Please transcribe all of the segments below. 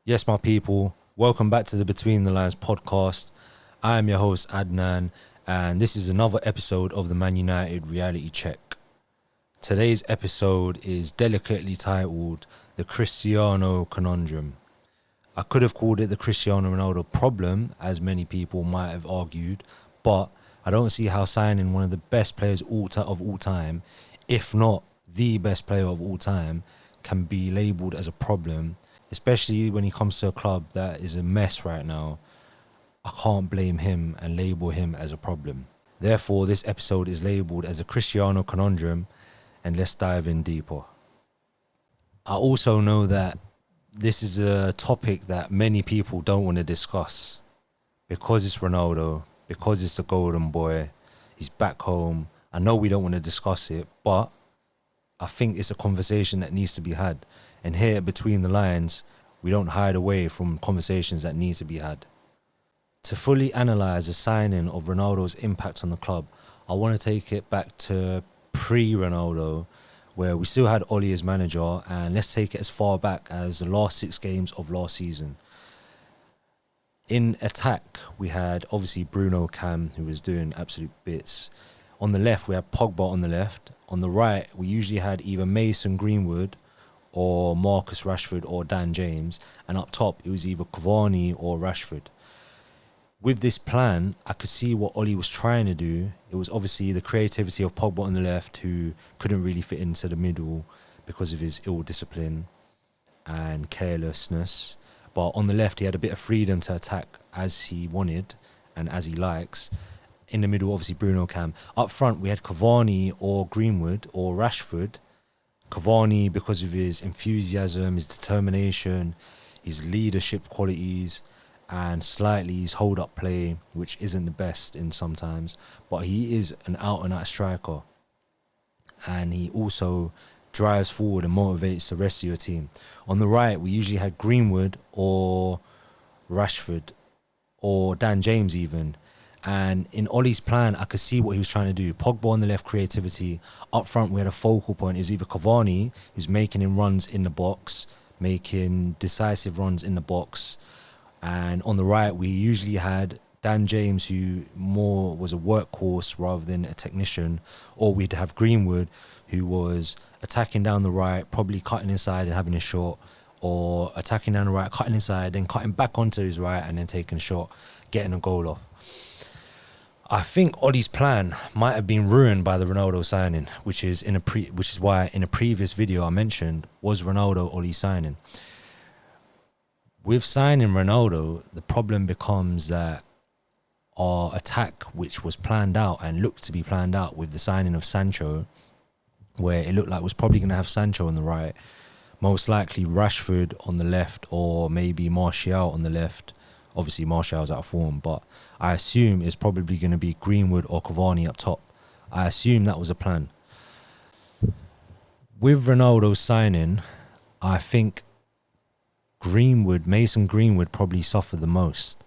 Yes, my people, welcome back to the Between the Lines podcast. I am your host, Adnan, and this is another episode of the Man United Reality Check. Today's episode is delicately titled The Cristiano Conundrum. I could have called it the Cristiano Ronaldo problem, as many people might have argued, but I don't see how signing one of the best players of all time, if not the best player of all time, can be labelled as a problem, especially when he comes to a club that is a mess right now. I can't blame him and label him as a problem. Therefore, this episode is labelled as a Cristiano Conundrum, and let's dive in deeper. I also know that this is a topic that many people don't want to discuss because it's Ronaldo, because it's the golden boy, he's back home. I know we don't want to discuss it, but I think it's a conversation that needs to be had. And here, between the lines, we don't hide away from conversations that need to be had. To fully analyse the signing of Ronaldo's impact on the club, I want to take it back to pre-Ronaldo, where we still had Oli as manager, and let's take it as far back as the last 6 games of last season. In attack, we had obviously Bruno Cam, who was doing absolute bits. On the left, we had Pogba on the left. On the right, we usually had either Mason Greenwood or Marcus Rashford or Dan James, and up top it was either Cavani or Rashford. With this plan, I could see what Oli was trying to do. It was obviously the creativity of Pogba on the left, who couldn't really fit into the middle because of his ill discipline and carelessness. But on the left, he had a bit of freedom to attack as he wanted and as he likes. In the middle, obviously Bruno Cam. Up front, we had Cavani or Greenwood or Rashford. Cavani because of his enthusiasm, his determination, his leadership qualities, and slightly his hold-up play, which isn't the best in sometimes, but he is an out-and-out striker. And he also drives forward and motivates the rest of your team. On the right, we usually had Greenwood or Rashford or Dan James even. And in Oli's plan, I could see what he was trying to do. Pogba on the left, creativity. Up front, we had a focal point. It was either Cavani, who's making him runs in the box, making decisive runs in the box. And on the right, we usually had Dan James, who more was a workhorse rather than a technician. Or we'd have Greenwood, who was attacking down the right, probably cutting inside and having a shot. Or attacking down the right, cutting inside, then cutting back onto his right and then taking a shot, getting a goal off. I think Oli's plan might have been ruined by the Ronaldo signing, which is why in a previous video I mentioned was Ronaldo Oli signing. With signing Ronaldo, the problem becomes that our attack, which was planned out and looked to be planned out with the signing of Sancho, where it looked like it was probably going to have Sancho on the right, most likely Rashford on the left, or maybe Martial on the left. Obviously, Martial's out of form, but I assume it's probably going to be Greenwood or Cavani up top. I assume that was a plan. With Ronaldo's signing, I think Mason Greenwood probably suffered the most.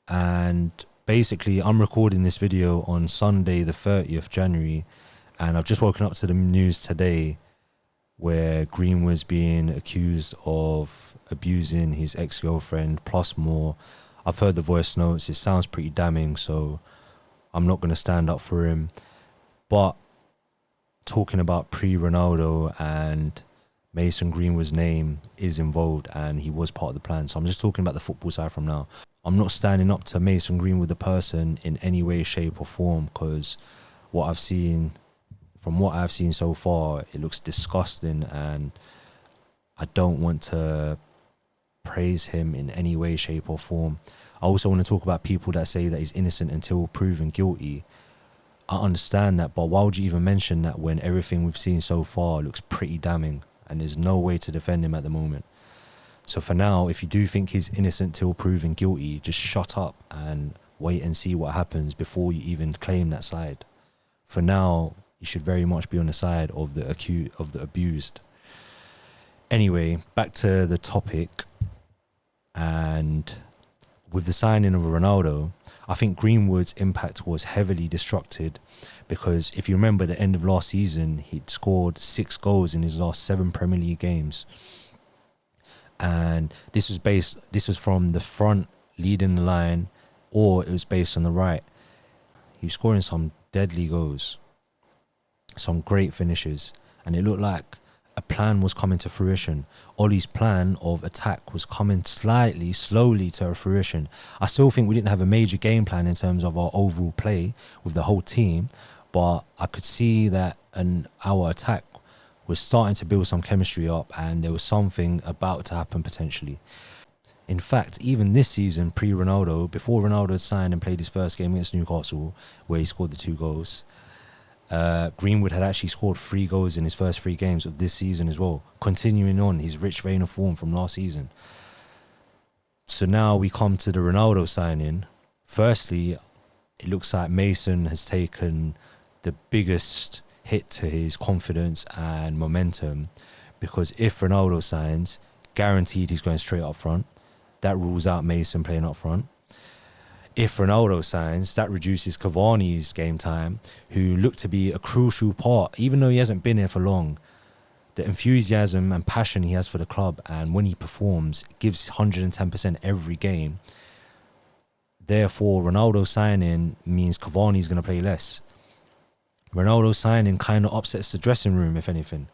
And basically, I'm recording this video on Sunday, the 30th January, and I've just woken up to the news today where Greenwood's being accused of abusing his ex-girlfriend, plus more. I've heard the voice notes. It sounds pretty damning, so I'm not going to stand up for him. But talking about pre-Ronaldo, and Mason Greenwood's name is involved and he was part of the plan. So I'm just talking about the football side from now. I'm not standing up to Mason Greenwood, the person, in any way, shape or form, because from what I've seen so far, it looks disgusting, and I don't want to praise him in any way, shape or form. I also want to talk about people that say that he's innocent until proven guilty. I understand that, but why would you even mention that when everything we've seen so far looks pretty damning and there's no way to defend him at the moment? So for now, if you do think he's innocent till proven guilty, just shut up and wait and see what happens before you even claim that side. For now, you should very much be on the side of the abused. Anyway, back to the topic. And with the signing of Ronaldo, I think Greenwood's impact was heavily disrupted because if you remember the end of last season, he'd scored 6 goals in his last 7 Premier League games. And this was from the front leading the line, or it was based on the right. He was scoring some deadly goals, some great finishes, and it looked like a plan was coming to fruition. Ollie's plan of attack was coming slowly to fruition. I still think we didn't have a major game plan in terms of our overall play with the whole team, but I could see that our attack was starting to build some chemistry up, and there was something about to happen potentially. In fact, even this season, pre-Ronaldo, before Ronaldo had signed and played his first game against Newcastle, where he scored the 2 goals, Greenwood had actually scored 3 goals in his first 3 games of this season as well, continuing on his rich vein of form from last season. So now we come to the Ronaldo signing. Firstly, it looks like Mason has taken the biggest hit to his confidence and momentum, because if Ronaldo signs, guaranteed he's going straight up front. That rules out Mason playing up front. If Ronaldo signs, that reduces Cavani's game time, who looked to be a crucial part, even though he hasn't been here for long. The enthusiasm and passion he has for the club, and when he performs, gives 110% every game. Therefore, Ronaldo signing means Cavani's going to play less. Ronaldo signing kind of upsets the dressing room, if anything.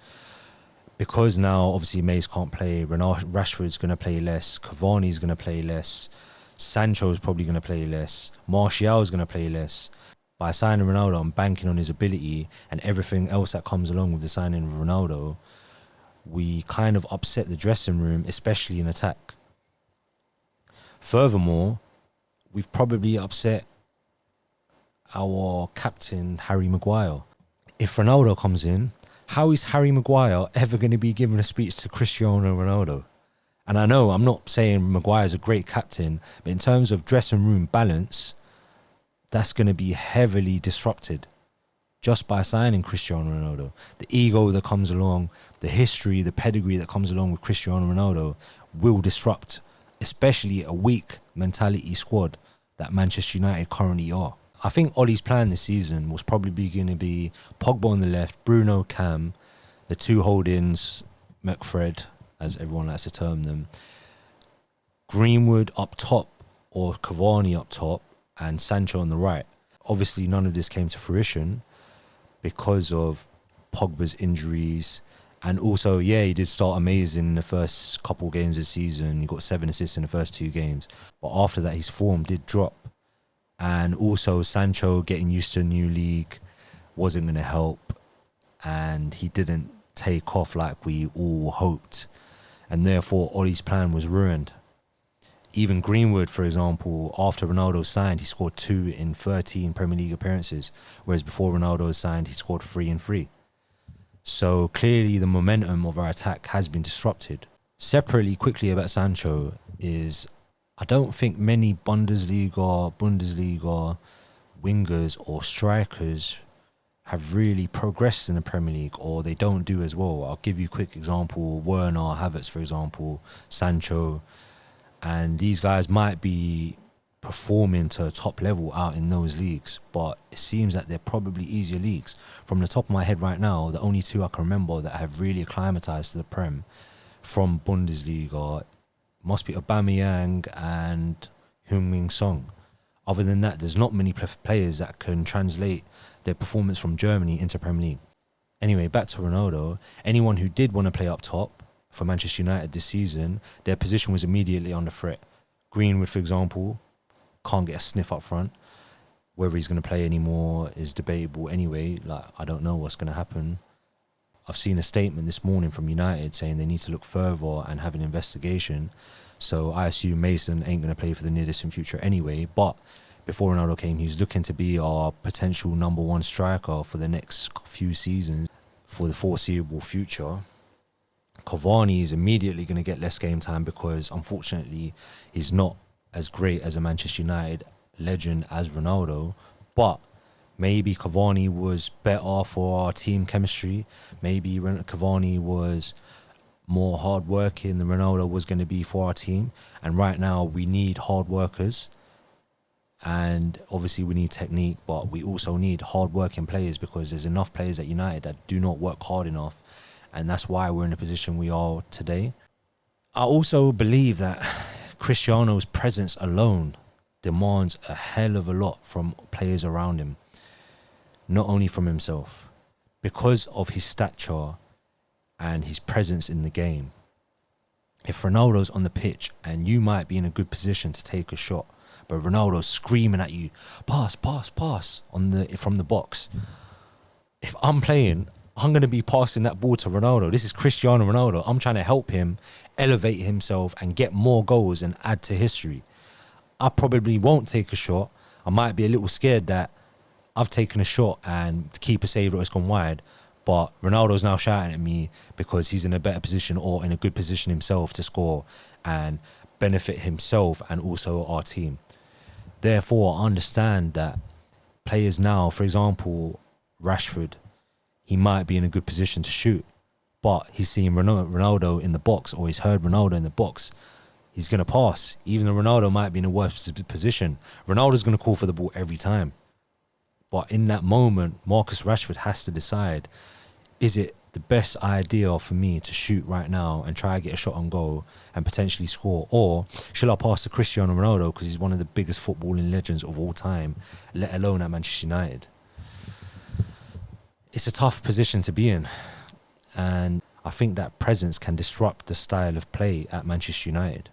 Because now, obviously, Mace can't play, Rashford's going to play less, Cavani's going to play less, Sancho's probably going to play less, Martial's going to play less. By signing Ronaldo, I'm banking on his ability and everything else that comes along with the signing of Ronaldo. We kind of upset the dressing room, especially in attack. Furthermore, we've probably upset our captain, Harry Maguire. If Ronaldo comes in, how is Harry Maguire ever going to be giving a speech to Cristiano Ronaldo? And I know I'm not saying Maguire's a great captain, but in terms of dressing room balance, that's going to be heavily disrupted just by signing Cristiano Ronaldo. The ego that comes along, the history, the pedigree that comes along with Cristiano Ronaldo will disrupt, especially a weak mentality squad that Manchester United currently are. I think Ollie's plan this season was probably going to be Pogba on the left, Bruno, Cam, the 2 holdings, McFred, as everyone likes to term them, Greenwood up top or Cavani up top, and Sancho on the right. Obviously, none of this came to fruition because of Pogba's injuries. And also, he did start amazing in the first couple games of the season. He got 7 assists in the first 2 games. But after that, his form did drop. And also, Sancho getting used to a new league wasn't going to help. And he didn't take off like we all hoped. And therefore, Ollie's plan was ruined. Even Greenwood, for example, after Ronaldo signed, he scored 2 in 13 Premier League appearances. Whereas before Ronaldo signed, he scored 3 in 3. So clearly the momentum of our attack has been disrupted. Separately, quickly about Sancho is, I don't think many Bundesliga wingers or strikers have really progressed in the Premier League, or they don't do as well. I'll give you a quick example. Werner, Havertz, for example, Sancho. And these guys might be performing to a top level out in those leagues, but it seems that they're probably easier leagues. From the top of my head right now, the only 2 I can remember that have really acclimatized to the Prem from Bundesliga must be Aubameyang and Heung-min Son. Other than that, there's not many players that can translate their performance from Germany into Premier League. Anyway, back to Ronaldo. Anyone who did want to play up top for Manchester United this season, their position was immediately under threat. Greenwood, for example, can't get a sniff up front. Whether he's going to play anymore is debatable anyway. I don't know what's going to happen. I've seen a statement this morning from United saying they need to look further and have an investigation. So I assume Mason ain't going to play for the near distant future anyway. But before Ronaldo came, he was looking to be our potential number 1 striker for the next few seasons, for the foreseeable future. Cavani is immediately going to get less game time because, unfortunately, he's not as great as a Manchester United legend as Ronaldo. But maybe Cavani was better for our team chemistry. Maybe Cavani was more hard working than Ronaldo was going to be for our team. And right now we need hard workers, and obviously we need technique, but we also need hard working players, because there's enough players at United that do not work hard enough, and that's why we're in the position we are today. I also believe that Cristiano's presence alone demands a hell of a lot from players around him, not only from himself, because of his stature and his presence in the game. If Ronaldo's on the pitch and you might be in a good position to take a shot, but Ronaldo's screaming at you, pass, pass, pass, from the box. If I'm playing, I'm going to be passing that ball to Ronaldo. This is Cristiano Ronaldo. I'm trying to help him elevate himself and get more goals and add to history. I probably won't take a shot. I might be a little scared that I've taken a shot and the keeper saved it, it's gone wide. But Ronaldo's now shouting at me because he's in a better position or in a good position himself to score and benefit himself and also our team. Therefore, I understand that players now, for example, Rashford, he might be in a good position to shoot, but he's seen Ronaldo in the box, or he's heard Ronaldo in the box. He's going to pass. Even though Ronaldo might be in a worse position, Ronaldo's going to call for the ball every time. But in that moment, Marcus Rashford has to decide, is it the best idea for me to shoot right now and try to get a shot on goal and potentially score? Or should I pass to Cristiano Ronaldo because he's one of the biggest footballing legends of all time, let alone at Manchester United? It's a tough position to be in. And I think that presence can disrupt the style of play at Manchester United.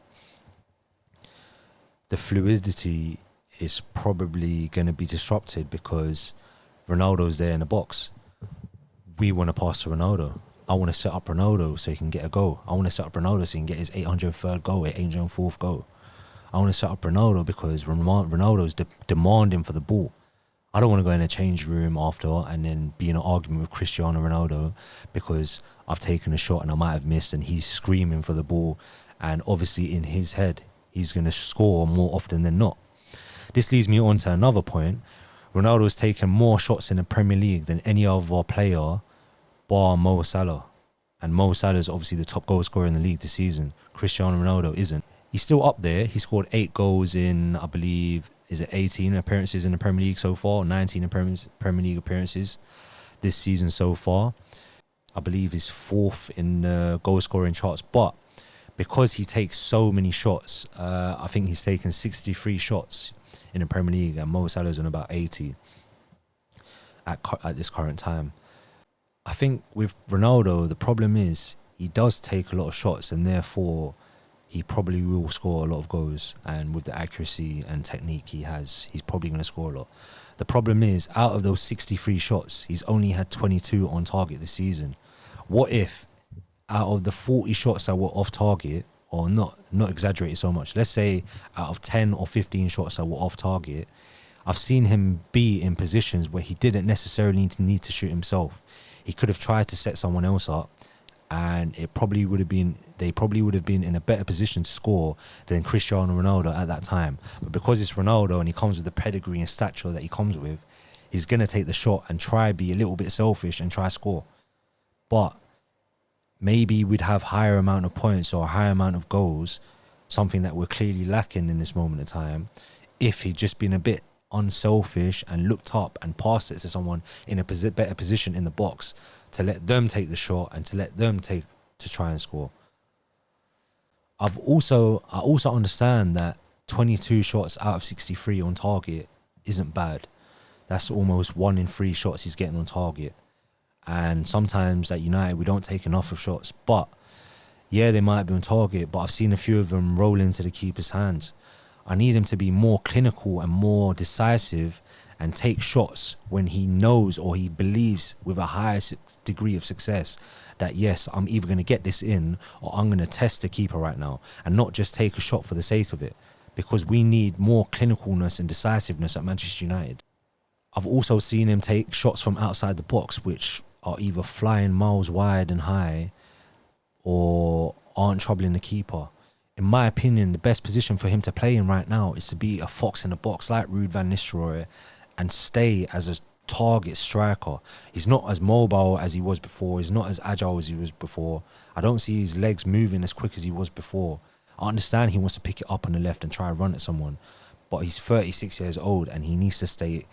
The fluidity is probably going to be disrupted because Ronaldo's there in the box. We want to pass to Ronaldo. I want to set up Ronaldo so he can get a goal. I want to set up Ronaldo so he can get his 803rd goal, 804th goal. I want to set up Ronaldo because Ronaldo's demanding for the ball. I don't want to go in a change room after and then be in an argument with Cristiano Ronaldo because I've taken a shot and I might have missed and he's screaming for the ball. And obviously in his head, he's going to score more often than not. This leads me on to another point. Ronaldo's taken more shots in the Premier League than any other player bar Mo Salah. And Mo Salah is obviously the top goal scorer in the league this season. Cristiano Ronaldo isn't. He's still up there. He scored 8 goals in, I believe, is it 18 appearances in the Premier League so far? 19 Premier League appearances this season so far. I believe he's 4th in the goal scoring charts. But because he takes so many shots, I think he's taken 63 shots in the Premier League, and Mo Salah's on about 80 at this current time. I think with Ronaldo, the problem is he does take a lot of shots, and therefore he probably will score a lot of goals. And with the accuracy and technique he has, he's probably going to score a lot. The problem is, out of those 63 shots, he's only had 22 on target this season. What if, out of the 40 shots that were off target, or not exaggerated so much, let's say out of 10 or 15 shots that were off target, I've seen him be in positions where he didn't necessarily need to shoot himself. He could have tried to set someone else up, and they probably would have been in a better position to score than Cristiano Ronaldo at that time. But because it's Ronaldo and he comes with the pedigree and stature that he comes with, he's going to take the shot and try be a little bit selfish and try score. But maybe we'd have higher amount of points or a higher amount of goals, something that we're clearly lacking in this moment of time, if he'd just been a bit unselfish and looked up and passed it to someone in a better position in the box to let them take the shot and to let them try and score. I also understand that 22 shots out of 63 on target isn't bad. That's almost 1 in 3 shots he's getting on target. And sometimes at United, we don't take enough of shots. But yeah, they might be on target, but I've seen a few of them roll into the keeper's hands. I need him to be more clinical and more decisive and take shots when he knows or he believes with a higher degree of success that, yes, I'm either going to get this in or I'm going to test the keeper right now, and not just take a shot for the sake of it, because we need more clinicalness and decisiveness at Manchester United. I've also seen him take shots from outside the box, which are either flying miles wide and high or aren't troubling the keeper. In my opinion, the best position for him to play in right now is to be a fox in the box like Ruud van Nistelrooy and stay as a target striker. He's not as mobile as he was before. He's not as agile as he was before. I don't see his legs moving as quick as he was before. I understand he wants to pick it up on the left and try and run at someone, but he's 36 years old and he needs to stay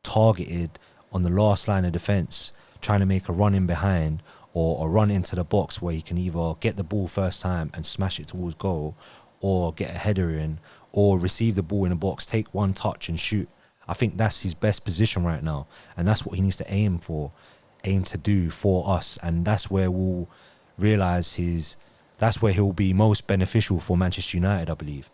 targeted on the last line of defence, trying to make a run in behind or a run into the box where he can either get the ball first time and smash it towards goal, or get a header in, or receive the ball in the box, take one touch and shoot. I think that's his best position right now, and that's what he needs to aim to do for us, and that's where we'll realise that's where he'll be most beneficial for Manchester United, I believe.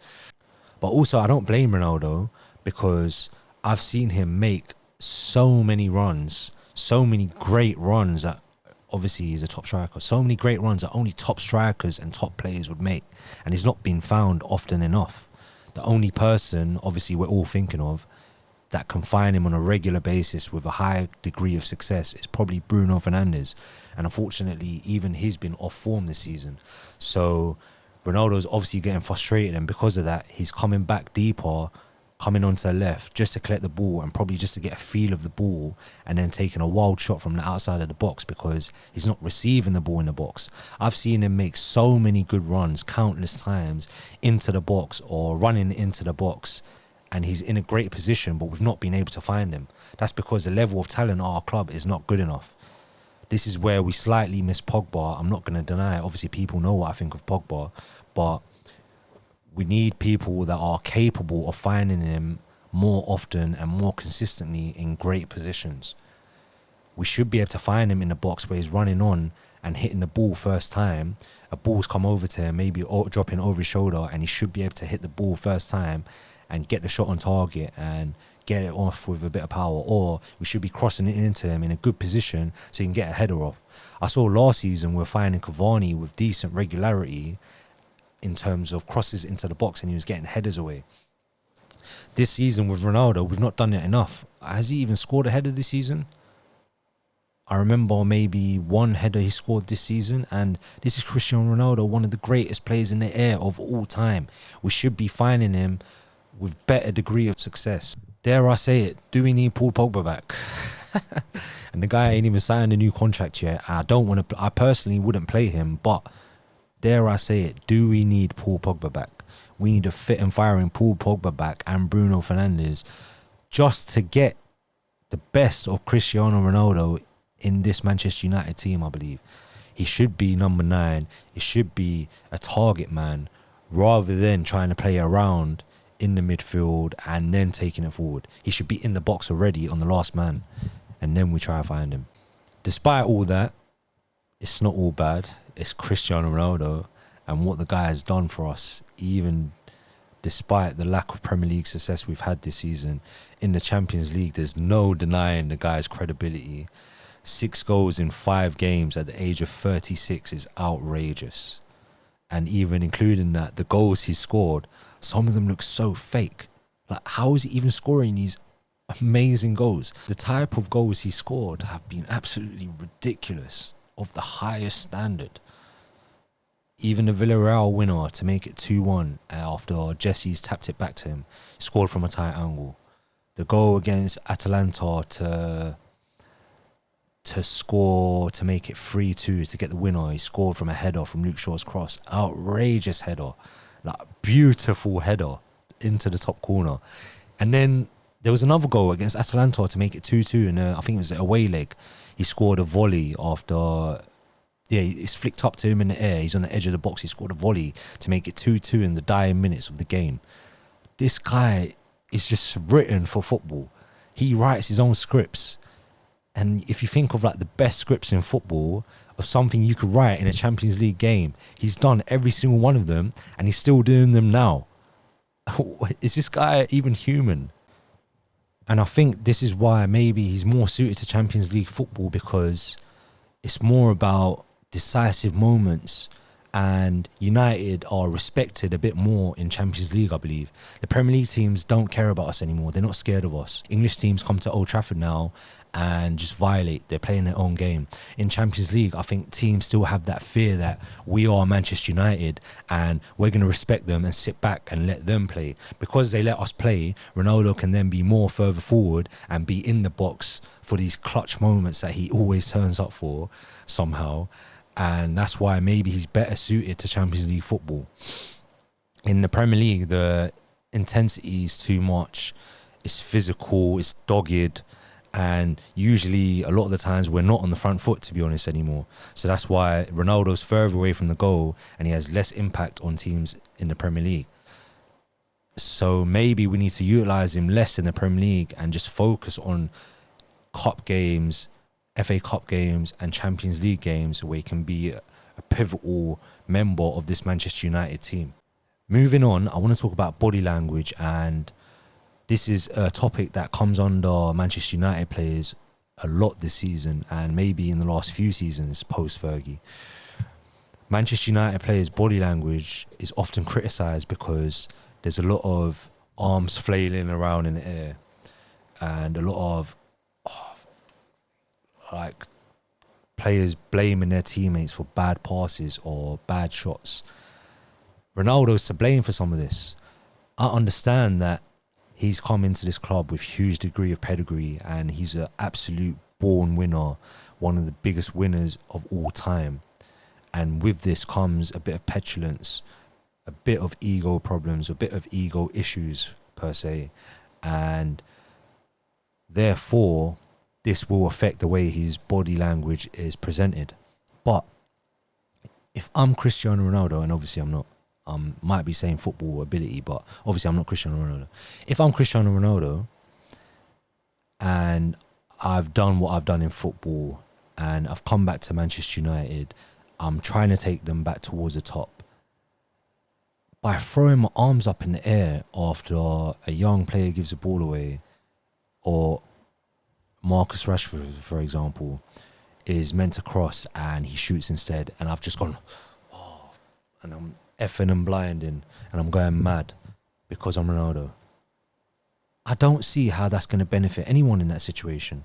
But also, I don't blame Ronaldo, because I've seen him make so many runs, so many great runs that, obviously he's a top striker, so many great runs that only top strikers and top players would make, and he's not been found often enough. The only person, obviously we're all thinking of, that can find him on a regular basis with a high degree of success is probably Bruno Fernandes, and unfortunately even he's been off form this season. So Ronaldo's obviously getting frustrated, and because of that he's coming back deeper, coming onto the left just to collect the ball and probably just to get a feel of the ball, and then taking a wild shot from the outside of the box because he's not receiving the ball in the box. I've seen him make so many good runs countless times into the box or running into the box, and he's in a great position, but we've not been able to find him. That's because the level of talent at our club is not good enough. This is where we slightly miss Pogba. I'm not going to deny it. Obviously people know what I think of Pogba, but we need people that are capable of finding him more often and more consistently in great positions. We should be able to find him in the box where he's running on and hitting the ball first time. A ball's come over to him, maybe dropping over his shoulder, and he should be able to hit the ball first time and get the shot on target and get it off with a bit of power. Or we should be crossing it into him in a good position so he can get a header off. I saw last season we're finding Cavani with decent regularity in terms of crosses into the box, and he was getting headers away. This season with Ronaldo, we've not done it enough. Has he even scored a header this season? I remember maybe one header he scored this season, and this is Cristiano Ronaldo, one of the greatest players in the air of all time. We should be finding him with better degree of success. Dare I say it, do we need Paul Pogba back? And the guy ain't even signed a new contract yet. I personally wouldn't play him, but dare I say it, do we need Paul Pogba back? We need a fit and firing Paul Pogba back and Bruno Fernandes just to get the best of Cristiano Ronaldo in this Manchester United team, I believe. He should be number 9. He should be a target man rather than trying to play around in the midfield and then taking it forward. He should be in the box already on the last man, and then we try to find him. Despite all that, it's not all bad. It's Cristiano Ronaldo and what the guy has done for us, even despite the lack of Premier League success we've had this season. In the Champions League, there's no denying the guy's credibility. 6 goals in 5 games at the age of 36 is outrageous. And even including that, the goals he scored, some of them look so fake. Like, how is he even scoring these amazing goals? The type of goals he scored have been absolutely ridiculous, of the highest standard. Even the Villarreal winner to make it 2-1 after Jesse's tapped it back to him, scored from a tight angle. The goal against Atalanta to score, to make it 3-2, to get the winner, he scored from a header from Luke Shaw's cross. Outrageous header. Like, beautiful header into the top corner. And then there was another goal against Atalanta to make it 2-2, and I think it was the away leg. He scored a volley after, it's flicked up to him in the air. He's on the edge of the box. He scored a volley to make it 2-2 in the dying minutes of the game. This guy is just written for football. He writes his own scripts. And if you think of like the best scripts in football, of something you could write in a Champions League game, he's done every single one of them, and he's still doing them now. Is this guy even human? And I think this is why maybe he's more suited to Champions League football, because it's more about decisive moments and United are respected a bit more in Champions League, I believe. The Premier League teams don't care about us anymore. They're not scared of us. English teams come to Old Trafford now and just violate. They're playing their own game. In Champions League, I think teams still have that fear that we are Manchester United and we're going to respect them and sit back and let them play. Because they let us play, Ronaldo can then be more further forward and be in the box for these clutch moments that he always turns up for somehow. And that's why maybe he's better suited to Champions League football. In the Premier League, the intensity is too much. It's physical, it's dogged. And usually, a lot of the times, we're not on the front foot, to be honest, anymore. So that's why Ronaldo's further away from the goal and he has less impact on teams in the Premier League. So maybe we need to utilise him less in the Premier League and just focus on cup games, FA Cup games and Champions League games where he can be a pivotal member of this Manchester United team. Moving on, I want to talk about body language, and this is a topic that comes under Manchester United players a lot this season and maybe in the last few seasons post-Fergie. Manchester United players' body language is often criticised because there's a lot of arms flailing around in the air and a lot of like players blaming their teammates for bad passes or bad shots. Ronaldo's to blame for some of this. I understand that he's come into this club with huge degree of pedigree and he's an absolute born winner, one of the biggest winners of all time. And with this comes a bit of petulance, a bit of ego problems, a bit of ego issues per se. And therefore, this will affect the way his body language is presented. But if I'm Cristiano Ronaldo, and obviously I'm not, might be saying football ability, but obviously I'm not Cristiano Ronaldo. If I'm Cristiano Ronaldo and I've done what I've done in football and I've come back to Manchester United, I'm trying to take them back towards the top. By throwing my arms up in the air after a young player gives the ball away, or Marcus Rashford, for example, is meant to cross and he shoots instead, and I've just gone, oh, and I'm effing and blinding and I'm going mad because I'm Ronaldo. I don't see how that's going to benefit anyone in that situation.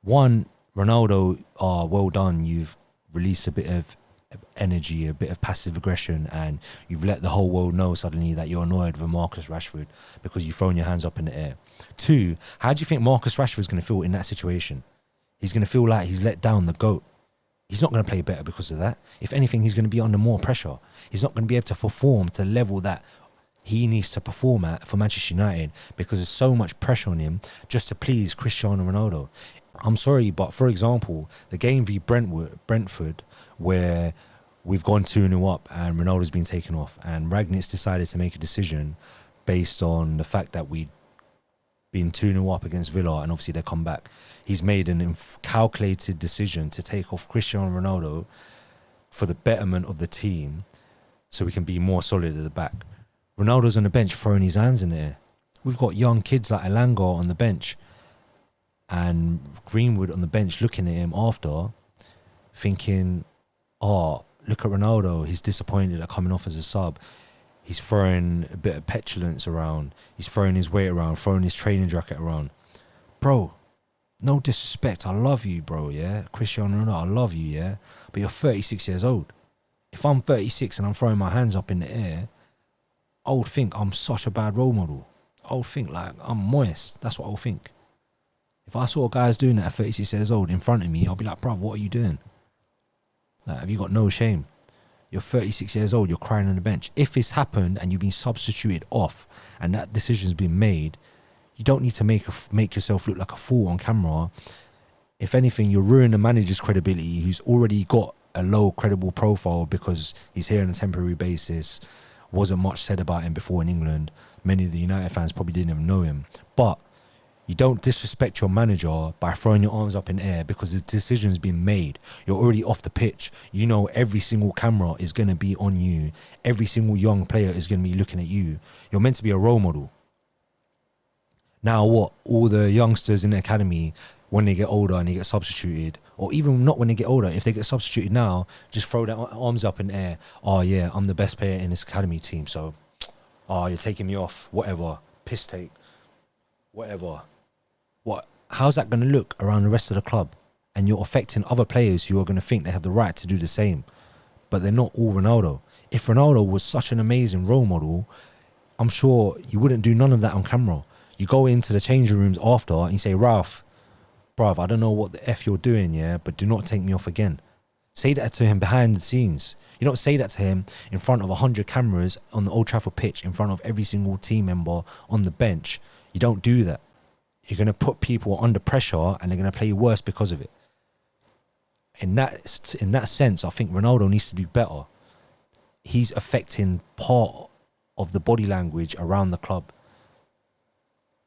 One, Ronaldo, well done, you've released a bit of energy, a bit of passive aggression, and you've let the whole world know suddenly that you're annoyed with Marcus Rashford because you've thrown your hands up in the air. Two, how do you think Marcus Rashford's going to feel in that situation? He's going to feel like he's let down the GOAT. He's not going to play better because of that. If anything, he's going to be under more pressure. He's not going to be able to perform to the level that he needs to perform at for Manchester United because there's so much pressure on him just to please Cristiano Ronaldo. I'm sorry, but for example, the game v Brentford, where we've gone 2-0 up and Ronaldo's been taken off, and Rangnick's decided to make a decision based on the fact that we'd been 2-0 up against Villa and obviously they come back. He's made an calculated decision to take off Cristiano Ronaldo for the betterment of the team so we can be more solid at the back. Ronaldo's on the bench throwing his hands in the air. We've got young kids like Elanga on the bench and Greenwood on the bench looking at him after thinking, oh, look at Ronaldo, he's disappointed at coming off as a sub. He's throwing a bit of petulance around. He's throwing his weight around, throwing his training jacket around. Bro, no disrespect, I love you, bro, yeah? Cristiano Ronaldo, I love you, yeah? But you're 36 years old. If I'm 36 and I'm throwing my hands up in the air, I would think I'm such a bad role model. I would think like I'm moist. That's what I would think. If I saw guys doing that at 36 years old in front of me, I'll be like, bruv, what are you doing? Like, have you got no shame? You're 36 years old, you're crying on the bench. If it's happened and you've been substituted off and that decision's been made, you don't need to make yourself look like a fool on camera. If anything, you'll ruin the manager's credibility, who's already got a low credible profile because he's here on a temporary basis. Wasn't much said about him before in England. Many of the United fans probably didn't even know him. But you don't disrespect your manager by throwing your arms up in air because the decision's been made. You're already off the pitch. You know every single camera is going to be on you. Every single young player is going to be looking at you. You're meant to be a role model. Now what? All the youngsters in the academy, when they get older and they get substituted, or even not when they get older, if they get substituted now, just throw their arms up in the air. Oh yeah, I'm the best player in this academy team, so you're taking me off, whatever, piss take, whatever. What? How's that going to look around the rest of the club? And you're affecting other players who are going to think they have the right to do the same, but they're not all Ronaldo. If Ronaldo was such an amazing role model, I'm sure you wouldn't do none of that on camera. You go into the changing rooms after and you say, Ralph, bruv, I don't know what the F you're doing, yeah, but do not take me off again. Say that to him behind the scenes. You don't say that to him in front of 100 cameras on the Old Trafford pitch, in front of every single team member on the bench. You don't do that. You're going to put people under pressure and they're going to play worse because of it. In that sense, I think Ronaldo needs to do better. He's affecting part of the body language around the club.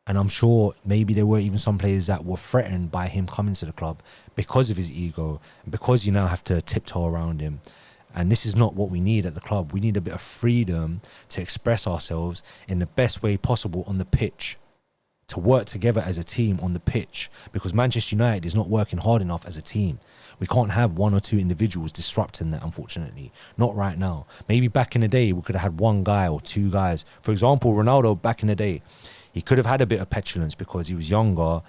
And I'm sure maybe there were even some players that were threatened by him coming to the club because of his ego, and because you now have to tiptoe around him. And this is not what we need at the club. We need a bit of freedom to express ourselves in the best way possible on the pitch, to work together as a team on the pitch, because Manchester United is not working hard enough as a team. We can't have one or two individuals disrupting that, unfortunately. Not right now. Maybe back in the day, we could have had one guy or two guys. For example, Ronaldo back in the day, he could have had a bit of petulance because he was younger,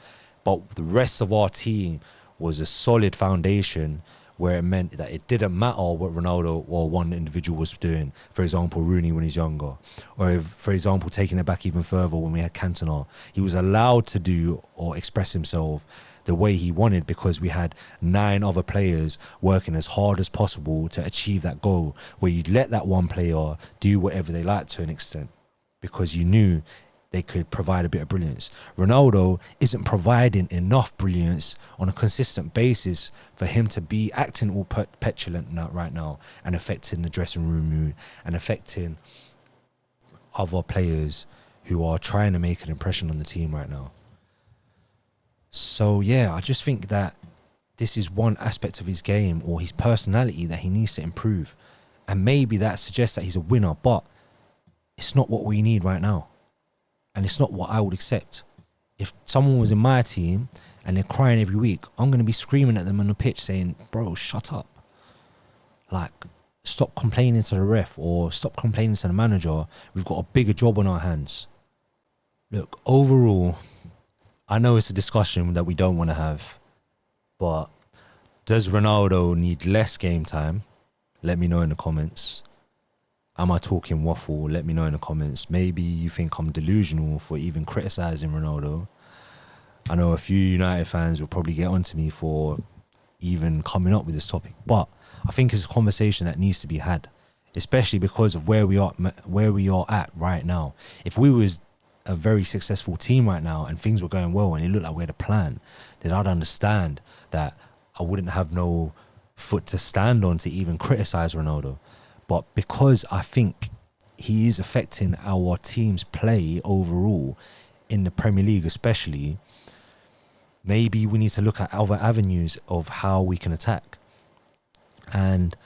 but the rest of our team was a solid foundation where it meant that it didn't matter what Ronaldo or one individual was doing. For example, Rooney when he's younger. Or if, for example, taking it back even further when we had Cantona. He was allowed to do or express himself the way he wanted because we had 9 other players working as hard as possible to achieve that goal, where you'd let that one player do whatever they liked to an extent because you knew they could provide a bit of brilliance. Ronaldo isn't providing enough brilliance on a consistent basis for him to be acting all petulant right now and affecting the dressing room mood and affecting other players who are trying to make an impression on the team right now. So yeah, I just think that this is one aspect of his game or his personality that he needs to improve. And maybe that suggests that he's a winner, but it's not what we need right now. And it's not what I would accept. If someone was in my team and they're crying every week, I'm going to be screaming at them on the pitch saying, bro, shut up. Like, stop complaining to the ref or stop complaining to the manager. We've got a bigger job on our hands. Look, overall, I know it's a discussion that we don't want to have, but does Ronaldo need less game time? Let me know in the comments. Am I talking waffle? Let me know in the comments. Maybe you think I'm delusional for even criticising Ronaldo. I know a few United fans will probably get onto me for even coming up with this topic, but I think it's a conversation that needs to be had, especially because of where we are at right now. If we was a very successful team right now and things were going well and it looked like we had a plan, then I'd understand that I wouldn't have no foot to stand on to even criticise Ronaldo. But because I think he is affecting our team's play overall in the Premier League especially, maybe we need to look at other avenues of how we can attack. And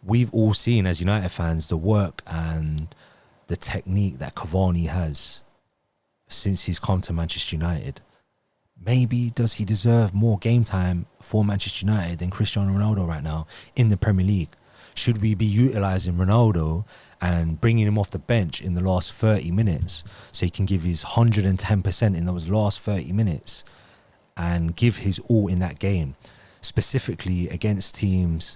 we've all seen as United fans the work and the technique that Cavani has since he's come to Manchester United. Maybe does he deserve more game time for Manchester United than Cristiano Ronaldo right now in the Premier League? Should we be utilising Ronaldo and bringing him off the bench in the last 30 minutes so he can give his 110% in those last 30 minutes and give his all in that game, specifically against teams,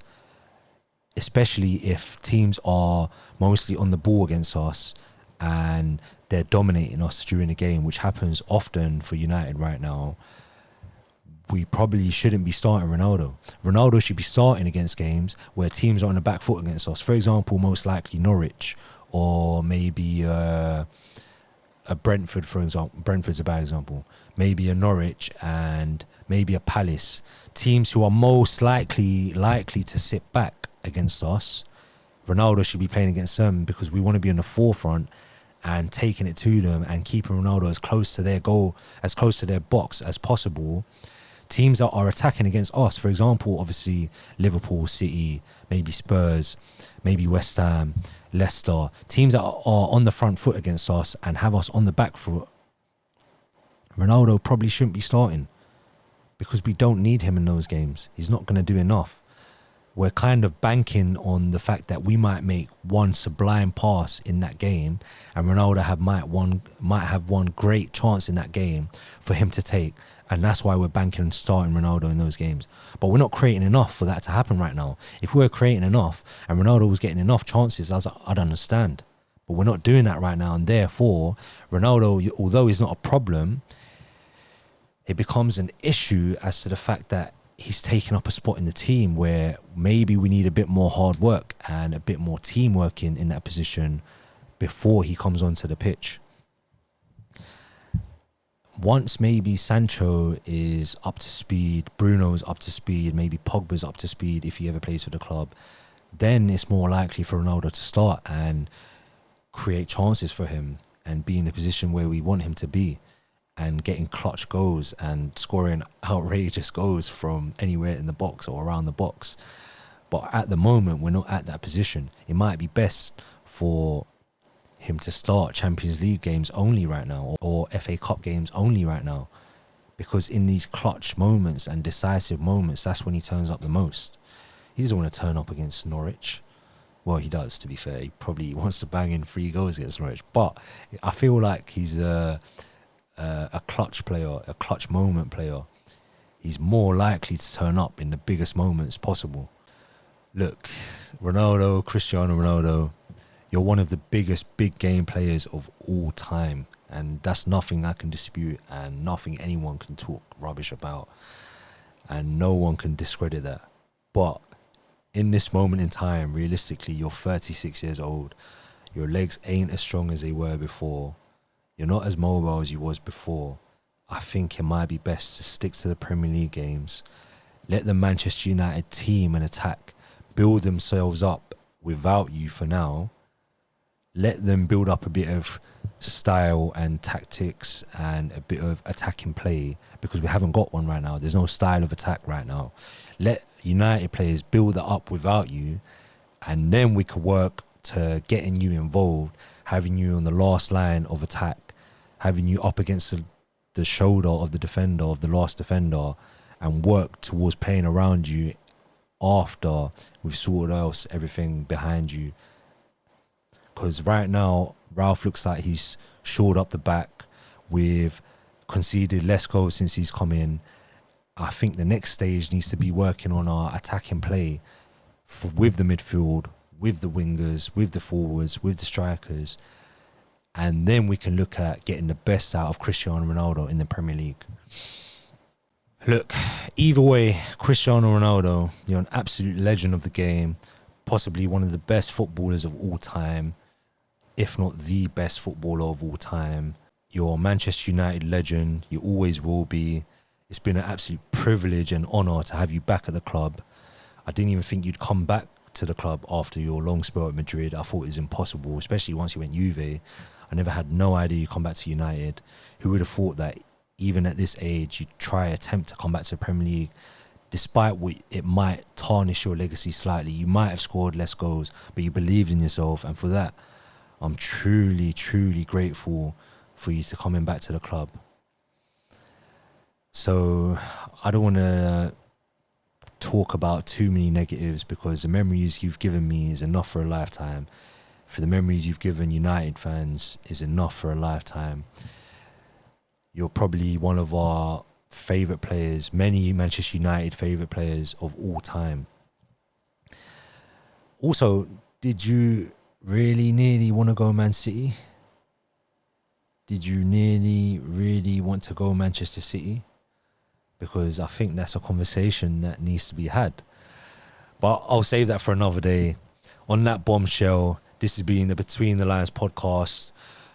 especially if teams are mostly on the ball against us and they're dominating us during the game, which happens often for United right now? We probably shouldn't be starting Ronaldo. Ronaldo should be starting against games where teams are on the back foot against us. For example, most likely Norwich, or maybe a Brentford, for example. Brentford's a bad example. Maybe a Norwich and maybe a Palace. Teams who are most likely to sit back against us. Ronaldo should be playing against them because we want to be on the forefront and taking it to them and keeping Ronaldo as close to their goal, as close to their box as possible. Teams that are attacking against us, for example, obviously Liverpool, City, maybe Spurs, maybe West Ham, Leicester, teams that are on the front foot against us and have us on the back foot, Ronaldo probably shouldn't be starting. because we don't need him in those games. He's not going to do enough. We're kind of banking on the fact that we might make one sublime pass in that game, and Ronaldo might have one great chance in that game for him to take, and that's why we're banking on starting Ronaldo in those games. But we're not creating enough for that to happen right now. If we were creating enough and Ronaldo was getting enough chances, I'd understand. But we're not doing that right now, and therefore Ronaldo, although he's not a problem, it becomes an issue as to the fact that he's taken up a spot in the team where maybe we need a bit more hard work and a bit more teamwork in that position before he comes onto the pitch. Once maybe Sancho is up to speed, Bruno's up to speed, maybe Pogba's up to speed if he ever plays for the club, then it's more likely for Ronaldo to start and create chances for him and be in a position where we want him to be, and getting clutch goals and scoring outrageous goals from anywhere in the box or around the box. But at the moment, we're not at that position. It might be best for him to start Champions League games only right now, or FA Cup games only right now, because in these clutch moments and decisive moments, that's when he turns up the most. He doesn't want to turn up against Norwich. Well, he does, to be fair. He probably wants to bang in 3 goals against Norwich. But I feel like he's a clutch player, a clutch moment player. He's more likely to turn up in the biggest moments possible. Look, Ronaldo, Cristiano Ronaldo, you're one of the biggest big game players of all time, and that's nothing I can dispute and nothing anyone can talk rubbish about, and no one can discredit that. But in this moment in time, realistically, you're 36 years old. Your legs ain't as strong as they were before. You're not as mobile as you was before. I think it might be best to stick to the Premier League games. Let the Manchester United team and attack build themselves up without you for now. Let them build up a bit of style and tactics and a bit of attacking play, because we haven't got one right now. There's no style of attack right now. Let United players build that up without you, and then we could work to getting you involved, having you on the last line of attack, having you up against the shoulder of the defender, of the last defender, and work towards playing around you after we've sorted out everything behind you. Because right now, Ralph looks like he's shored up the back. We've conceded less goals since he's come in. I think the next stage needs to be working on our attacking play with the midfield, with the wingers, with the forwards, with the strikers. And then we can look at getting the best out of Cristiano Ronaldo in the Premier League. Look, either way, Cristiano Ronaldo, you're an absolute legend of the game, possibly one of the best footballers of all time, if not the best footballer of all time. You're a Manchester United legend. You always will be. It's been an absolute privilege and honour to have you back at the club. I didn't even think you'd come back to the club after your long spell at Madrid. I thought it was impossible, especially once you went Juve. I never had no idea you'd come back to United. Who would have thought that even at this age, you'd attempt to come back to the Premier League, despite what it might tarnish your legacy slightly. You might have scored less goals, but you believed in yourself, and for that, I'm truly, truly grateful for you to coming back to the club. So I don't want to talk about too many negatives, because the memories you've given me is enough for a lifetime. For the memories you've given United fans is enough for a lifetime. You're probably one of our favourite players, many Manchester United favourite players of all time. Also, did you really nearly want to go Man City? Did you nearly really want to go Manchester City? Because I think that's a conversation that needs to be had. But I'll save that for another day. On that bombshell, this has been the Between the Lines podcast.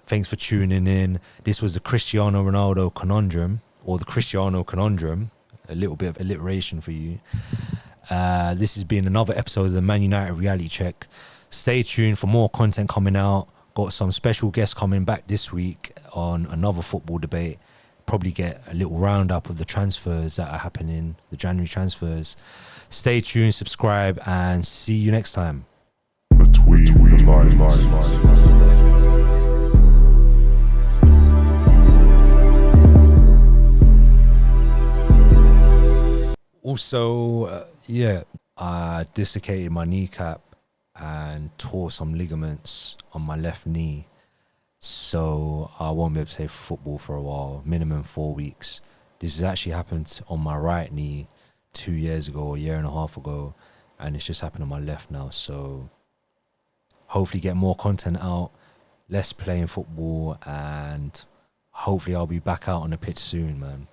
Thanks for tuning in. This was the Cristiano Ronaldo Conundrum, or the Cristiano Conundrum. A little bit of alliteration for you. This has been another episode of the Man United Reality Check. Stay tuned for more content coming out. Got some special guests coming back this week on another football debate. Probably get a little roundup of the transfers that are happening, the January transfers. Stay tuned, subscribe, and see you next time. Between the lines. I dislocated my kneecap and tore some ligaments on my left knee. So I won't be able to play football for a while, minimum 4 weeks. This has actually happened on my right knee 2 years ago, a year and a half ago, and it's just happened on my left now. So hopefully get more content out, less playing football, and hopefully I'll be back out on the pitch soon, man.